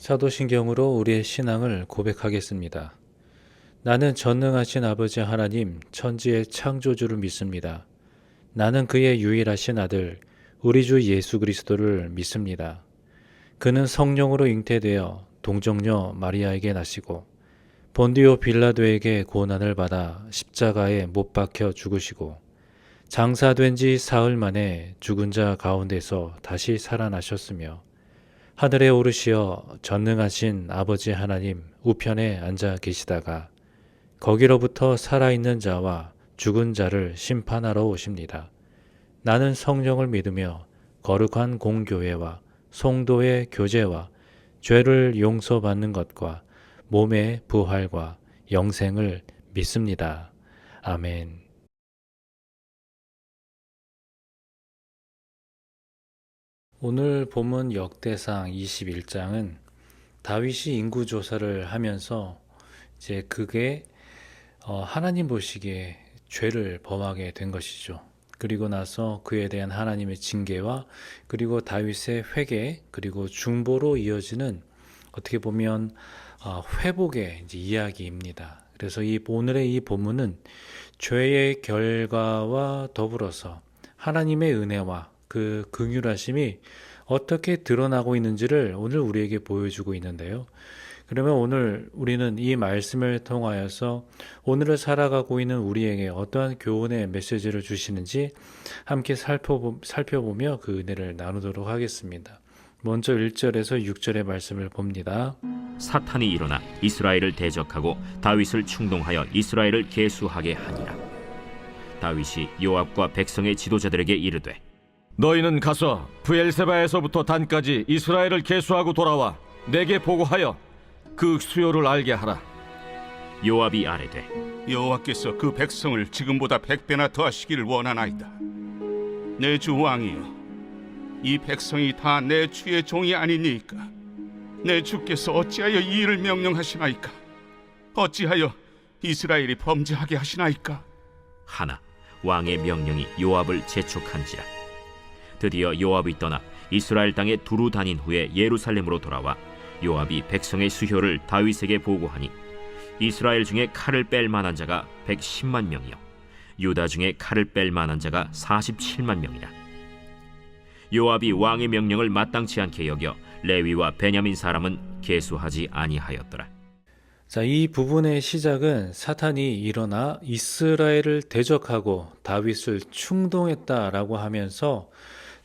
사도신경으로 우리의 신앙을 고백하겠습니다. 나는 전능하신 아버지 하나님, 천지의 창조주를 믿습니다. 나는 그의 유일하신 아들, 우리 주 예수 그리스도를 믿습니다. 그는 성령으로 잉태되어 동정녀 마리아에게 나시고 본디오 빌라도에게 고난을 받아 십자가에 못 박혀 죽으시고 장사된 지 사흘 만에 죽은 자 가운데서 다시 살아나셨으며 하늘에 오르시어 전능하신 아버지 하나님 우편에 앉아 계시다가 거기로부터 살아있는 자와 죽은 자를 심판하러 오십니다. 나는 성령을 믿으며 거룩한 공교회와 성도의 교제와 죄를 용서받는 것과 몸의 부활과 영생을 믿습니다. 아멘. 오늘 본문 역대상 21장은 다윗이 인구조사를 하면서 이제 그게 하나님 보시기에 죄를 범하게 된 것이죠. 그리고 나서 그에 대한 하나님의 징계와 그리고 다윗의 회개 그리고 중보로 이어지는 어떻게 보면 회복의 이제 이야기입니다. 그래서 오늘의 이 본문은 죄의 결과와 더불어서 하나님의 은혜와 그 긍휼하심이 어떻게 드러나고 있는지를 오늘 우리에게 보여주고 있는데요. 그러면 오늘 우리는 이 말씀을 통하여서 오늘을 살아가고 있는 우리에게 어떠한 교훈의 메시지를 주시는지 함께 살펴보며 그 은혜를 나누도록 하겠습니다. 먼저 1절에서 6절의 말씀을 봅니다. 사탄이 일어나 이스라엘을 대적하고 다윗을 충동하여 이스라엘을 계수하게 하니라. 다윗이 요압과 백성의 지도자들에게 이르되 너희는 가서 브엘세바에서부터 단까지 이스라엘을 계수하고 돌아와 내게 보고하여 그 수요를 알게 하라. 요압이 아뢰되 여호와께서 그 백성을 지금보다 100배나 더하시기를 원하나이다. 내 주 왕이여, 이 백성이 다 내 주의 종이 아니니까 내 주께서 어찌하여 이 일을 명령하시나이까? 어찌하여 이스라엘이 범죄하게 하시나이까? 하나 왕의 명령이 요압을 재촉한지라. 드디어 요압이 떠나 이스라엘 땅에 두루 다닌 후에 예루살렘으로 돌아와 요압이 백성의 수효를 다윗에게 보고하니 이스라엘 중에 칼을 뺄 만한 자가 110만 명이요 유다 중에 칼을 뺄 만한 자가 47만 명이라. 요압이 왕의 명령을 마땅치 않게 여겨 레위와 베냐민 사람은 계수하지 아니하였더라. 자, 이 부분의 시작은 사탄이 일어나 이스라엘을 대적하고 다윗을 충동했다라고 하면서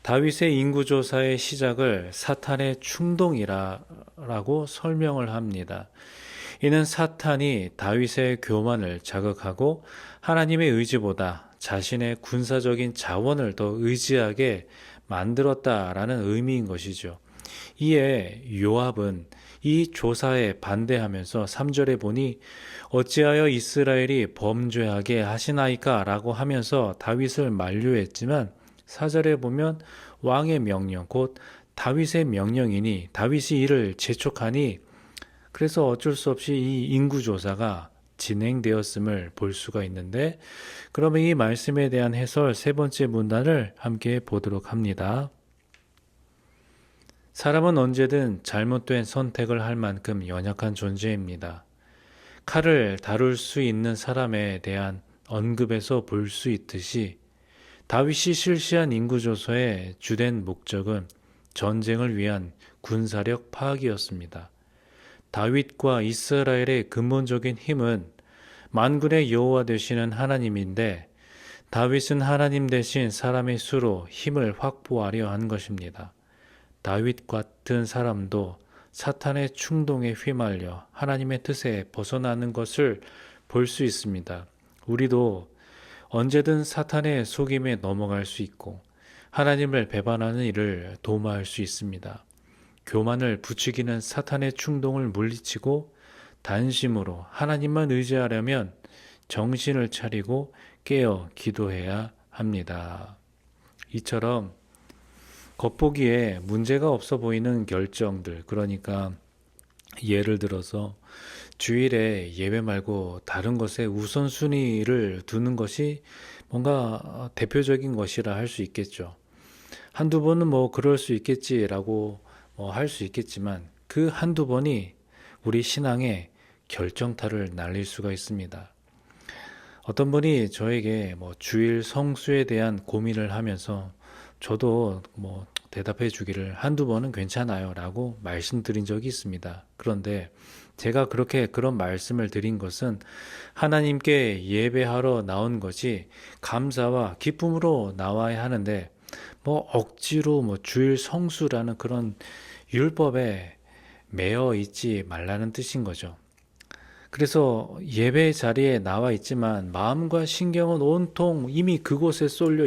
다윗의 인구조사의 시작을 사탄의 충동이라고 설명을 합니다. 이는 사탄이 다윗의 교만을 자극하고 하나님의 의지보다 자신의 군사적인 자원을 더 의지하게 만들었다라는 의미인 것이죠. 이에 요압은 이 조사에 반대하면서 3절에 보니 어찌하여 이스라엘이 범죄하게 하시나이까 라고 하면서 다윗을 만류했지만 4절에 보면 왕의 명령 곧 다윗의 명령이니 다윗이 이를 재촉하니 그래서 어쩔 수 없이 이 인구조사가 진행되었음을 볼 수가 있는데, 그러면 이 말씀에 대한 해설 세 번째 문단을 함께 보도록 합니다. 사람은 언제든 잘못된 선택을 할 만큼 연약한 존재입니다. 칼을 다룰 수 있는 사람에 대한 언급에서 볼 수 있듯이 다윗이 실시한 인구조사의 주된 목적은 전쟁을 위한 군사력 파악이었습니다. 다윗과 이스라엘의 근본적인 힘은 만군의 여호와 되시는 하나님인데 다윗은 하나님 대신 사람의 수로 힘을 확보하려 한 것입니다. 다윗 같은 사람도 사탄의 충동에 휘말려 하나님의 뜻에 벗어나는 것을 볼 수 있습니다. 우리도 언제든 사탄의 속임에 넘어갈 수 있고 하나님을 배반하는 일을 도모할 수 있습니다. 교만을 부추기는 사탄의 충동을 물리치고 단심으로 하나님만 의지하려면 정신을 차리고 깨어 기도해야 합니다. 이처럼 겉보기에 문제가 없어 보이는 결정들, 그러니까 예를 들어서 주일에 예배 말고 다른 것에 우선순위를 두는 것이 뭔가 대표적인 것이라 할 수 있겠죠. 한두 번은 그럴 수 있겠지라고 할 수 있겠지만 그 한두 번이 우리 신앙의 결정타를 날릴 수가 있습니다. 어떤 분이 저에게 주일 성수에 대한 고민을 하면서 저도 대답해 주기를 한두 번은 괜찮아요 라고 말씀드린 적이 있습니다. 그런데 제가 그런 말씀을 드린 것은 하나님께 예배하러 나온 것이 감사와 기쁨으로 나와야 하는데 억지로 주일 성수라는 그런 율법에 매여 있지 말라는 뜻인 거죠. 그래서 예배 자리에 나와 있지만 마음과 신경은 온통 이미 그곳에 쏠려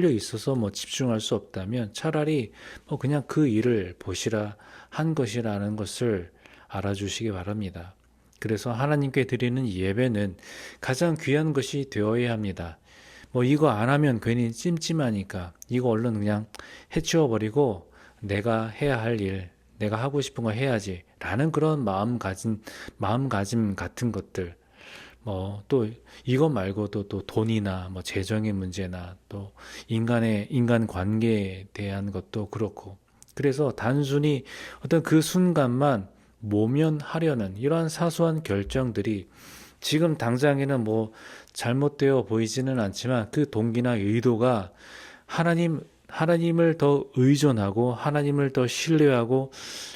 있어서 집중할 수 없다면 차라리 그냥 그 일을 보시라 한 것이라는 것을 알아주시기 바랍니다. 그래서 하나님께 드리는 예배는 가장 귀한 것이 되어야 합니다. 이거 안 하면 괜히 찜찜하니까 이거 얼른 그냥 해치워버리고 내가 해야 할 일, 내가 하고 싶은 거 해야지 라는 그런 마음가짐 같은 것들, 또 이것 말고도 또 돈이나 재정의 문제나 또 인간 관계에 대한 것도 그렇고, 그래서 단순히 어떤 그 순간만 모면하려는 이러한 사소한 결정들이 지금 당장에는 잘못되어 보이지는 않지만 그 동기나 의도가 하나님을 더 의존하고 하나님을 더 신뢰하고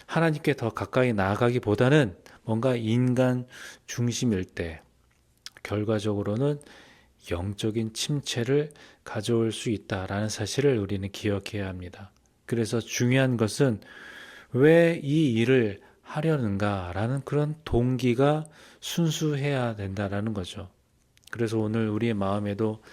하나님께 더 가까이 나아가기보다는 뭔가 인간 중심일 때 결과적으로는 영적인 침체를 가져올 수 있다라는 사실을 우리는 기억해야 합니다. 그래서 중요한 것은 왜 이 일을 하려는가라는 그런 동기가 순수해야 된다라는 거죠. 그래서 오늘 우리의 마음에도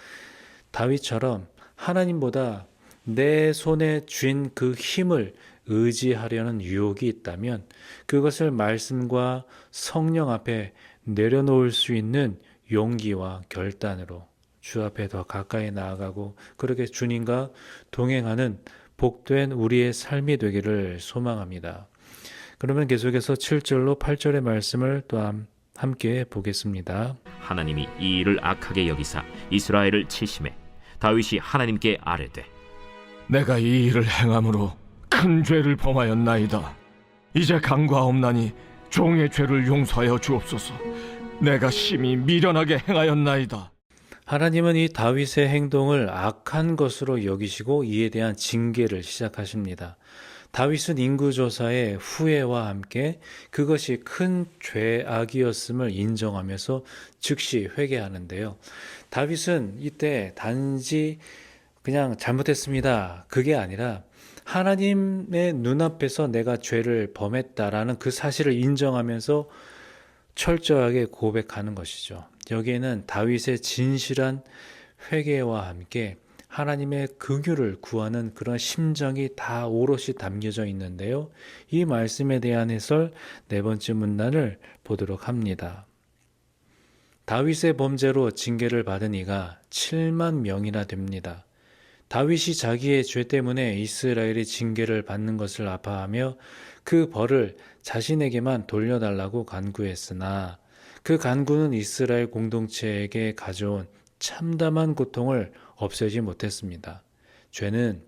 다윗처럼 하나님보다 내 손에 쥔 그 힘을 의지하려는 유혹이 있다면 그것을 말씀과 성령 앞에 내려놓을 수 있는 용기와 결단으로 주 앞에 더 가까이 나아가고 그렇게 주님과 동행하는 복된 우리의 삶이 되기를 소망합니다. 그러면 계속해서 7절로 8절의 말씀을 또 함께 보겠습니다. 하나님이 이 일을 악하게 여기사 이스라엘을 치심해 다윗이 하나님께 아뢰되 내가 이 일을 행함으로 큰 죄를 범하였나이다. 이제 간과없나니 종의 죄를 용서하여 주옵소서. 내가 심히 미련하게 행하였나이다. 하나님은 이 다윗의 행동을 악한 것으로 여기시고 이에 대한 징계를 시작하십니다. 다윗은 인구조사의 후회와 함께 그것이 큰 죄악이었음을 인정하면서 즉시 회개하는데요. 다윗은 이때 단지 그냥 잘못했습니다. 그게 아니라 하나님의 눈앞에서 내가 죄를 범했다라는 그 사실을 인정하면서 철저하게 고백하는 것이죠. 여기에는 다윗의 진실한 회개와 함께 하나님의 긍휼을 구하는 그런 심정이 다 오롯이 담겨져 있는데요. 이 말씀에 대한 해설 네 번째 문단을 보도록 합니다. 다윗의 범죄로 징계를 받은 이가 7만 명이나 됩니다. 다윗이 자기의 죄 때문에 이스라엘이 징계를 받는 것을 아파하며 그 벌을 자신에게만 돌려달라고 간구했으나 그 간구는 이스라엘 공동체에게 가져온 참담한 고통을 없애지 못했습니다. 죄는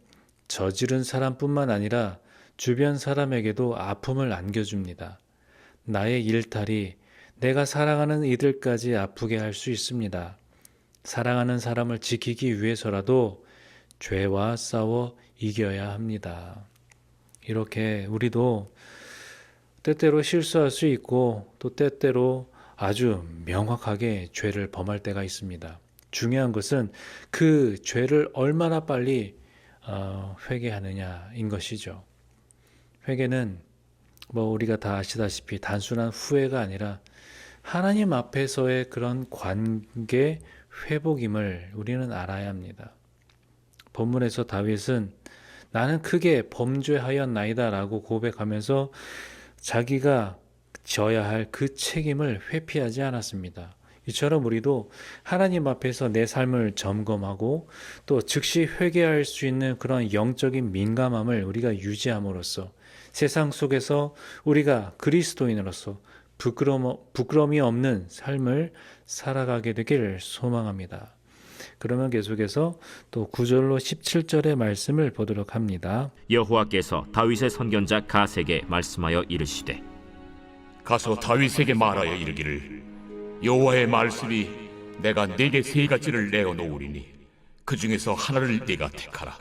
저지른 사람뿐만 아니라 주변 사람에게도 아픔을 안겨줍니다. 나의 일탈이 내가 사랑하는 이들까지 아프게 할 수 있습니다. 사랑하는 사람을 지키기 위해서라도 죄와 싸워 이겨야 합니다. 이렇게 우리도 때때로 실수할 수 있고 또 때때로 아주 명확하게 죄를 범할 때가 있습니다. 중요한 것은 그 죄를 얼마나 빨리 회개하느냐인 것이죠. 회개는 우리가 다 아시다시피 단순한 후회가 아니라 하나님 앞에서의 그런 관계 회복임을 우리는 알아야 합니다. 본문에서 다윗은 나는 크게 범죄하였나이다 라고 고백하면서 자기가 져야 할 그 책임을 회피하지 않았습니다. 이처럼 우리도 하나님 앞에서 내 삶을 점검하고 또 즉시 회개할 수 있는 그런 영적인 민감함을 우리가 유지함으로써 세상 속에서 우리가 그리스도인으로서 부끄러움이 없는 삶을 살아가게 되기를 소망합니다. 그러면 계속해서 또 9절로 17절의 말씀을 보도록 합니다. 여호와께서 다윗의 선견자 가세에게 말씀하여 이르시되 가서 다윗에게 말하여 이르기를 여호와의 말씀이 내가 네게 세 가지를 내어 놓으리니 그 중에서 하나를 네가 택하라.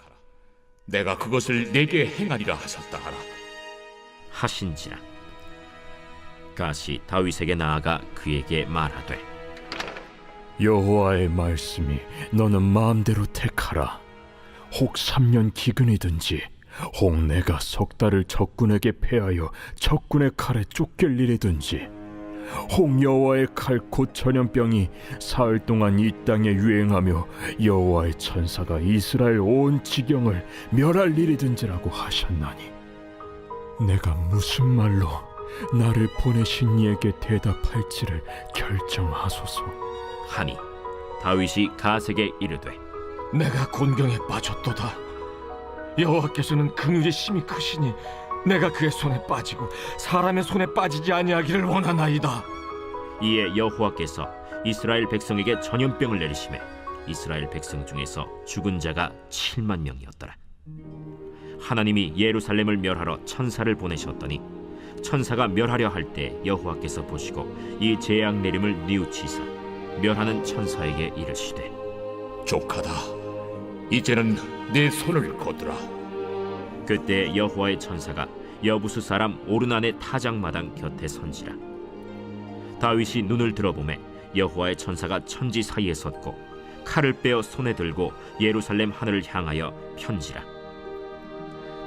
내가 그것을 네게 행하리라 하셨다 하라. 하신지라. 가시 다윗에게 나아가 그에게 말하되 여호와의 말씀이 너는 마음대로 택하라. 혹 3년 기근이든지 혹 내가 석 달을 적군에게 패하여 적군의 칼에 쫓길 일이든지 혹 여호와의 칼 곧 전염병이 사흘 동안 이 땅에 유행하며 여호와의 천사가 이스라엘 온 지경을 멸할 일이든지라고 하셨나니 내가 무슨 말로 나를 보내신 이에게 대답할지를 결정하소서. 하니 다윗이 가세에게 이르되 내가 곤경에 빠졌도다. 여호와께서는 긍휼이 심히 크시니 내가 그의 손에 빠지고 사람의 손에 빠지지 아니하기를 원하나이다. 이에 여호와께서 이스라엘 백성에게 전염병을 내리심에 이스라엘 백성 중에서 죽은 자가 7만 명이었더라. 하나님이 예루살렘을 멸하러 천사를 보내셨더니 천사가 멸하려 할 때 여호와께서 보시고 이 재앙 내림을 뉘우치사 멸하는 천사에게 이르시되 족하다. 이제는 내 손을 거두라. 그때 여호와의 천사가 여부수 사람 오르난의 타작마당 곁에 선지라. 다윗이 눈을 들어보매 여호와의 천사가 천지 사이에 섰고 칼을 빼어 손에 들고 예루살렘 하늘을 향하여 편지라.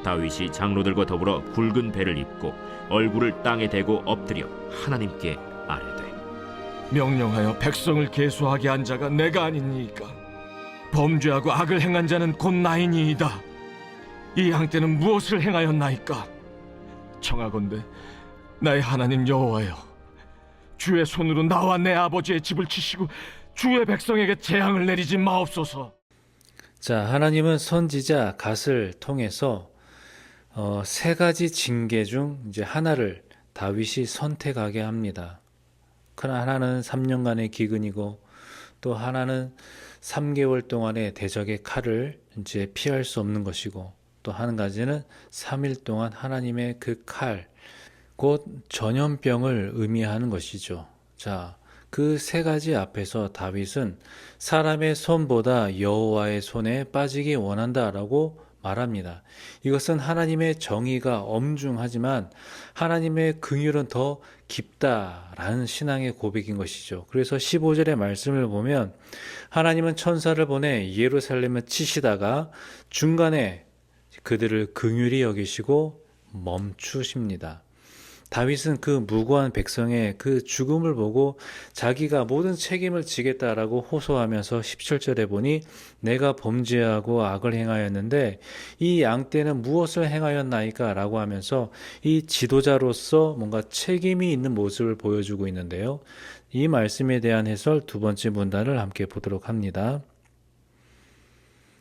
다윗이 장로들과 더불어 굵은 배를 입고 얼굴을 땅에 대고 엎드려 하나님께 아뢰되 명령하여 백성을 계수하게 한 자가 내가 아니니까 범죄하고 악을 행한 자는 곧 나이니이다. 이 양떼는 무엇을 행하였나이까? 청하건대 나의 하나님 여호와여, 주의 손으로 나와 내 아버지의 집을 치시고 주의 백성에게 재앙을 내리지 마옵소서. 자, 하나님은 선지자 갓을 통해서 세 가지 징계 중 이제 하나를 다윗이 선택하게 합니다. 하나는 3년간의 기근이고 또 하나는 3개월 동안의 대적의 칼을 이제 피할 수 없는 것이고 또 한 가지는 3일 동안 하나님의 그 칼, 곧 전염병을 의미하는 것이죠. 자, 그 세 가지 앞에서 다윗은 사람의 손보다 여호와의 손에 빠지기 원한다라고 말합니다. 이것은 하나님의 정의가 엄중하지만 하나님의 긍휼은 더 깊다라는 신앙의 고백인 것이죠. 그래서 15절의 말씀을 보면 하나님은 천사를 보내 예루살렘을 치시다가 중간에 그들을 긍휼히 여기시고 멈추십니다. 다윗은 그 무고한 백성의 그 죽음을 보고 자기가 모든 책임을 지겠다라고 호소하면서 17절에 보니 내가 범죄하고 악을 행하였는데 이 양떼는 무엇을 행하였나이까 라고 하면서 이 지도자로서 뭔가 책임이 있는 모습을 보여주고 있는데요. 이 말씀에 대한 해설 두 번째 문단을 함께 보도록 합니다.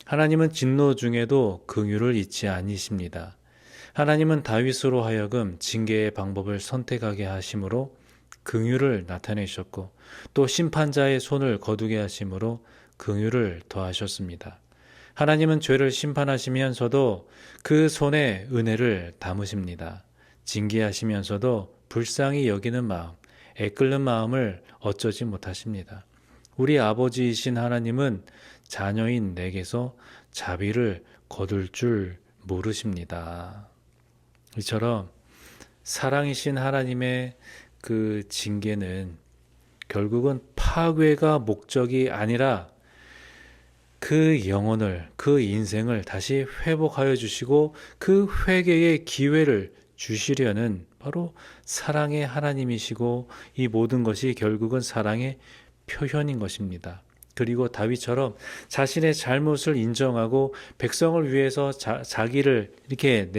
하나님은 진노 중에도 긍휼을 잊지 아니십니다. 하나님은 다윗으로 하여금 징계의 방법을 선택하게 하심으로 긍휼을 나타내셨고 또 심판자의 손을 거두게 하심으로 긍휼을 더하셨습니다. 하나님은 죄를 심판하시면서도 그 손에 은혜를 담으십니다. 징계하시면서도 불쌍히 여기는 마음, 애끓는 마음을 어쩌지 못하십니다. 우리 아버지이신 하나님은 자녀인 내게서 자비를 거둘 줄 모르십니다. 이처럼 사랑이신 하나님의 그 징계는 결국은 파괴가 목적이 아니라 그 영혼을, 그 인생을 다시 회복하여 주시고 그 회개의 기회를 주시려는 바로 사랑의 하나님이시고 이 모든 것이 결국은 사랑의 표현인 것입니다. 그리고 다윗처럼 자신의 잘못을 인정하고 백성을 위해서 자기를 이렇게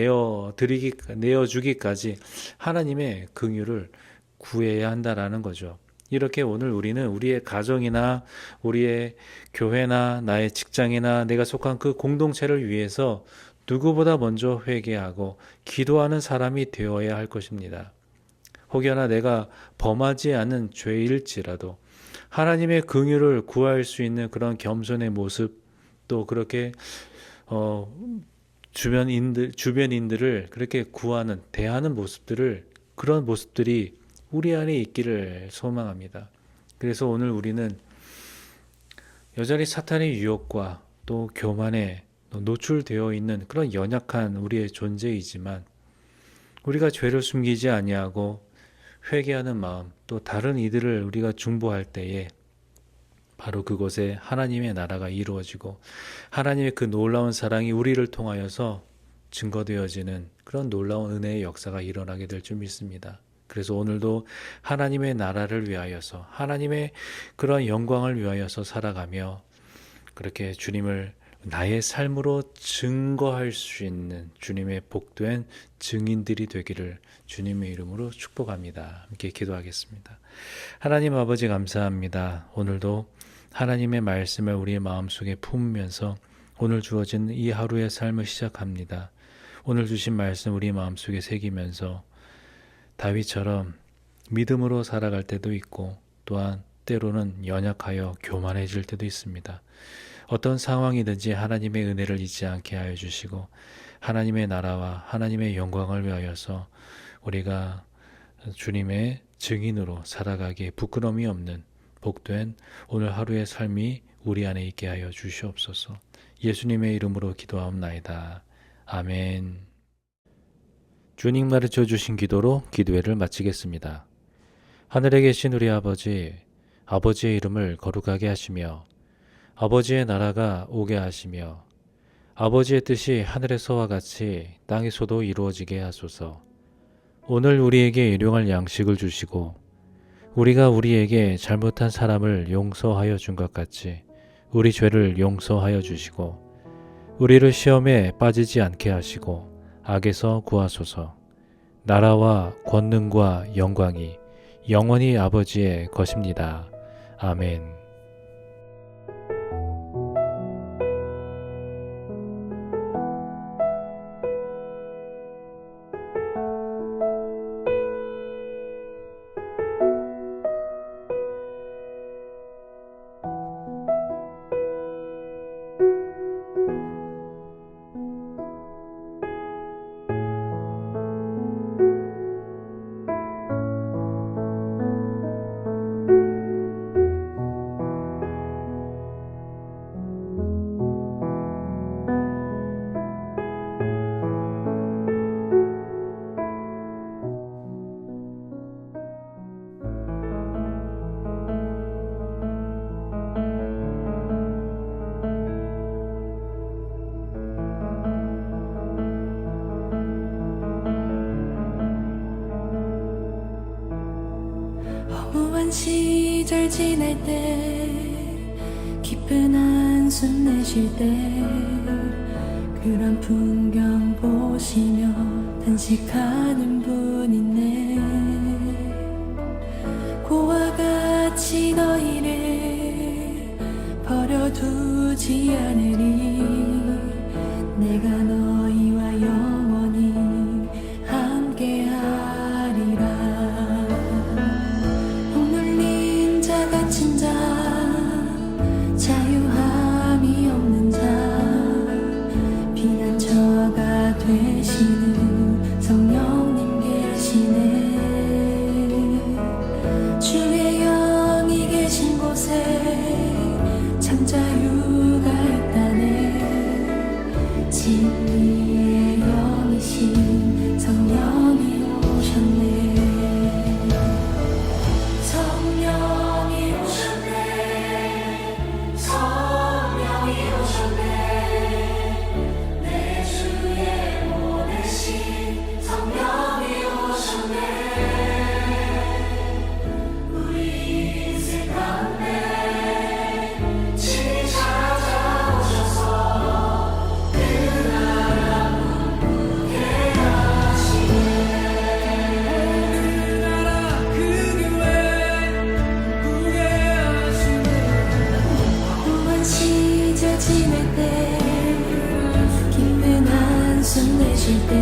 내어주기까지 하나님의 긍휼을 구해야 한다라는 거죠. 이렇게 오늘 우리는 우리의 가정이나 우리의 교회나 나의 직장이나 내가 속한 그 공동체를 위해서 누구보다 먼저 회개하고 기도하는 사람이 되어야 할 것입니다. 혹여나 내가 범하지 않은 죄일지라도 하나님의 긍휼을 구할 수 있는 그런 겸손의 모습, 또 그렇게 주변인들을 그렇게 구하는, 대하는 모습들을, 그런 모습들이 우리 안에 있기를 소망합니다. 그래서 오늘 우리는 여전히 사탄의 유혹과 또 교만에 노출되어 있는 그런 연약한 우리의 존재이지만, 우리가 죄를 숨기지 아니하고 회개하는 마음, 또 다른 이들을 우리가 중보할 때에 바로 그곳에 하나님의 나라가 이루어지고 하나님의 그 놀라운 사랑이 우리를 통하여서 증거되어지는 그런 놀라운 은혜의 역사가 일어나게 될 줄 믿습니다. 그래서 오늘도 하나님의 나라를 위하여서, 하나님의 그런 영광을 위하여서 살아가며 그렇게 주님을 나의 삶으로 증거할 수 있는 주님의 복된 증인들이 되기를 주님의 이름으로 축복합니다. 함께 기도하겠습니다. 하나님 아버지 감사합니다. 오늘도 하나님의 말씀을 우리의 마음속에 품으면서 오늘 주어진 이 하루의 삶을 시작합니다. 오늘 주신 말씀 우리 마음속에 새기면서 다윗처럼 믿음으로 살아갈 때도 있고, 또한 때로는 연약하여 교만해질 때도 있습니다. 어떤 상황이든지 하나님의 은혜를 잊지 않게 하여 주시고, 하나님의 나라와 하나님의 영광을 위하여서 우리가 주님의 증인으로 살아가기에 부끄러움이 없는 복된 오늘 하루의 삶이 우리 안에 있게 하여 주시옵소서. 예수님의 이름으로 기도하옵나이다. 아멘. 주님 가르쳐 주신 기도로 기도회를 마치겠습니다. 하늘에 계신 우리 아버지, 아버지의 이름을 거룩하게 하시며 아버지의 나라가 오게 하시며 아버지의 뜻이 하늘에서와 같이 땅에서도 이루어지게 하소서. 오늘 우리에게 일용할 양식을 주시고 우리가 우리에게 잘못한 사람을 용서하여 준 것 같이 우리 죄를 용서하여 주시고 우리를 시험에 빠지지 않게 하시고 악에서 구하소서. 나라와 권능과 영광이 영원히 아버지의 것입니다. 아멘. 허무한 시절 지낼 때 깊은 한숨 내쉴 때 그런 풍경 보시며 단식하는 분 있네. 고와 같이 너희를 버려두지 않으리. 내가 너희와 영원히 함께하리라. 억눌린 자 갇힌 자 자유함이 없는 자 피난처가 되시는 성령님 계시네. 주의 영이 계신 곳에 참 자유가 있다네. 진리의 영이신 성령이 오셨네. 성령이 오셨네. 성령이 오셨네. 내 주에 보내신 성령이 오셨네. 우리 인생 가운데 친히 찾아오셔서 그 나라 문무게 하시네. 그 나라 그 교회 문무게 하시네. 허무한 시절 지낼 때 깊은 한숨 내쉴 때